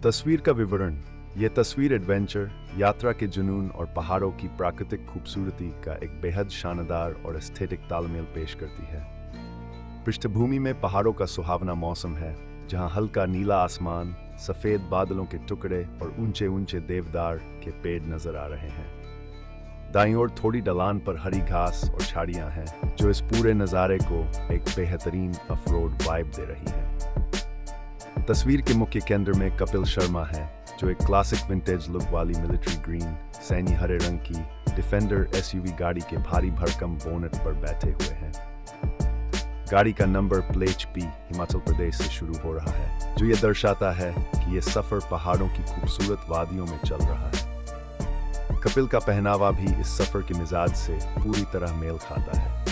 तस्वीर का विवरण। ये तस्वीर एडवेंचर, यात्रा के जुनून और पहाड़ों की प्राकृतिक खूबसूरती का एक बेहद शानदार और एस्थेटिक तालमेल पेश करती है। पृष्ठभूमि में पहाड़ों का सुहावना मौसम है, जहां हल्का नीला आसमान, सफेद बादलों के टुकड़े और ऊंचे ऊंचे देवदार के पेड़ नजर आ रहे हैं। दाईं ओर थोड़ी ढलान पर हरी घास और झाड़ियां हैं, जो इस पूरे नज़ारे को एक बेहतरीन ऑफ-रोड वाइब दे रही है। तस्वीर के मुख्य केंद्र में कपिल शर्मा है, जो एक क्लासिक विंटेज लुक वाली मिलिट्री ग्रीन सैनी हरे रंग की डिफेंडर एसयूवी गाड़ी के भारी भरकम बोनेट पर बैठे हुए हैं। गाड़ी का number plate P Himachal Pradesh से शुरू हो रहा है, जो ये दर्शाता है कि ये सफर पहाड़ों की खूबसूरत वादियों में चल रहा है। कपिल का पहनावा भी इस सफर के मिजाज से पूरी तरह मेल खाता है।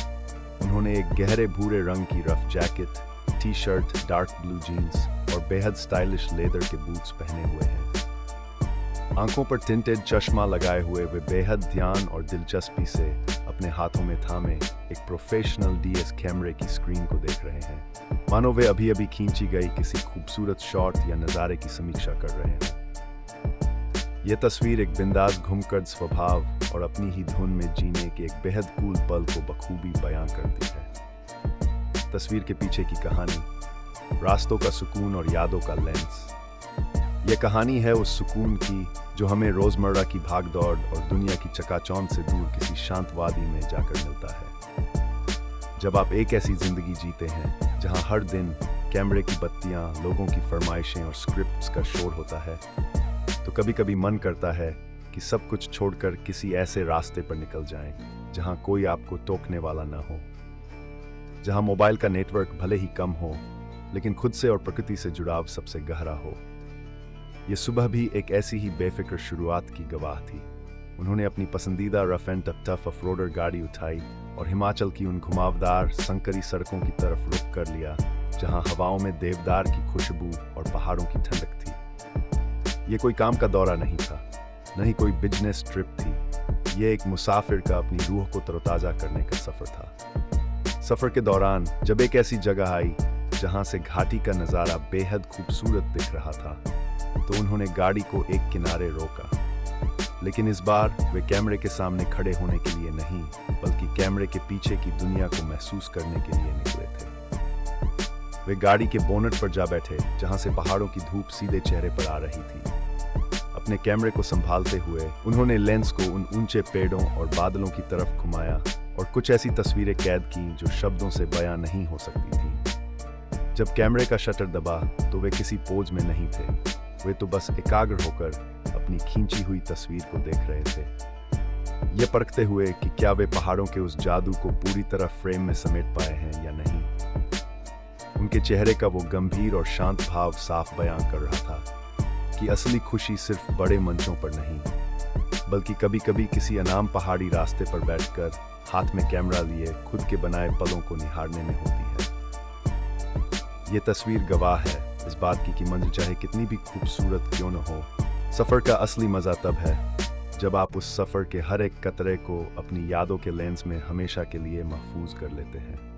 उन्होंने एक गहरे भूरे रंग की rough jacket, T shirt, dark blue jeans और बेहद स्टाइलिश लेदर के बूट्स पहने हुए हैं। आंखों पर टिंटेड चश्मा लगाए हुए वे बेहद ध्यान और दिलचस्पी से अपने हाथों में थामे एक प्रोफेशनल डीएस कैमरे की स्क्रीन को देख रहे हैं, मानो वे अभी अभी खींची गई किसी खूबसूरत शॉट या नज़ारे की समीक्षा कर रहे हैं। यह तस्वीर एक बिंदास घुमकर स्वभाव और अपनी ही धुन में जीने के एक बेहद कूल पल को बखूबी बयां करती है। तस्वीर के पीछे की कहानी, रास्तों का सुकून और यादों का लेंस। यह कहानी है उस सुकून की जो हमें रोजमर्रा की भागदौड़ और दुनिया की चकाचौंध से दूर किसी शांत वादी में जाकर मिलता है। जब आप एक ऐसी जिंदगी जीते हैं जहां हर दिन कैमरे की बत्तियां, लोगों की फरमाइशें और स्क्रिप्ट्स का शोर होता है, तो कभी कभी मन करता है कि सब कुछ छोड़कर किसी ऐसे रास्ते पर निकल जाएं जहां कोई आपको टोकने वाला न हो, जहां मोबाइल का नेटवर्क भले ही कम हो, लेकिन खुद से और प्रकृति से जुड़ाव सबसे गहरा हो। ये सुबह भी एक ऐसी ही बेफिक्र शुरुआत की गवाह थी। उन्होंने अपनी पसंदीदा रफ एंड टफ ऑफ-रोडर गाड़ी उठाई और हिमाचल की उन घुमावदार संकरी सड़कों की तरफ रुख कर लिया, जहां हवाओं में देवदार की खुशबू और पहाड़ों की ठंडक थी। ये कोई काम का दौरा नहीं था, न ही कोई बिजनेस ट्रिप थी। ये एक मुसाफिर का अपनी रूह को तरोताजा करने का सफर था। सफर के दौरान जब एक ऐसी जगह आई जहां से घाटी का नज़ारा बेहद खूबसूरत दिख रहा था, तो उन्होंने गाड़ी को एक किनारे रोका। लेकिन इस बार वे कैमरे के सामने खड़े होने के लिए नहीं, बल्कि कैमरे के पीछे की दुनिया को महसूस करने के लिए निकले थे। वे गाड़ी के बोनेट पर जा बैठे, जहां से पहाड़ों की धूप सीधे चेहरे पर आ रही थी। अपने कैमरे को संभालते हुए उन्होंने लेंस को उन ऊंचे पेड़ों और बादलों की तरफ घुमाया और कुछ ऐसी तस्वीरें कैद की जो शब्दों से बयां नहीं हो सकती थी। जब कैमरे का शटर दबा तो वे किसी पोज में नहीं थे, वे तो बस एकाग्र होकर अपनी खींची हुई तस्वीर को देख रहे थे, ये परखते हुए कि क्या वे पहाड़ों के उस जादू को पूरी तरह फ्रेम में समेट पाए हैं या नहीं। उनके चेहरे का वो गंभीर और शांत भाव साफ बयां कर रहा था कि असली खुशी सिर्फ बड़े मंचों पर नहीं, बल्कि कभी कभी किसी अनाम पहाड़ी रास्ते पर बैठकर हाथ में कैमरा लिए खुद के बनाए पलों को निहारने में होती है। ये तस्वीर गवाह है इस बात की कि मंजिल चाहे कितनी भी खूबसूरत क्यों न हो, सफर का असली मजा तब है जब आप उस सफर के हर एक कतरे को अपनी यादों के लेंस में हमेशा के लिए महफूज कर लेते हैं।